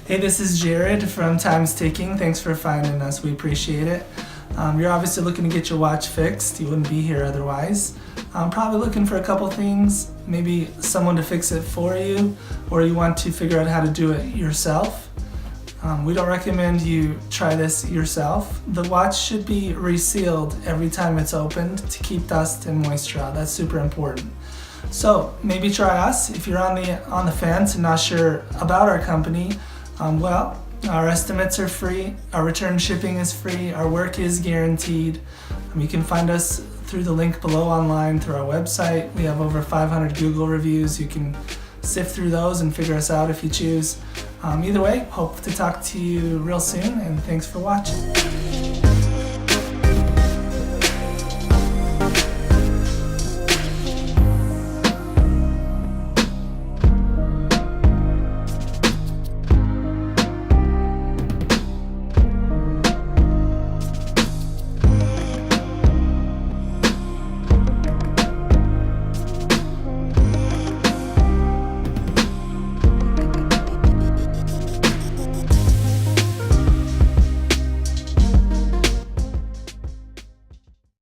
Hey, this is Jared from Time's Ticking. Thanks for finding us. We appreciate it. You're obviously looking to get your watch fixed. You wouldn't be here otherwise. Probably looking for a couple things, maybe someone to fix it for you, or you want to figure out how to do it yourself. We don't recommend you try this yourself. The watch should be resealed every time it's opened to keep dust and moisture out. That's super important. So maybe try us if you're on the fence and not sure about our company. Well, our estimates are free, our return shipping is free, our work is guaranteed. You can find us through the link below online through our website. We have over 500 Google reviews. You can sift through those and figure us out if you choose. Either way, hope to talk to you real soon, and thanks for watching.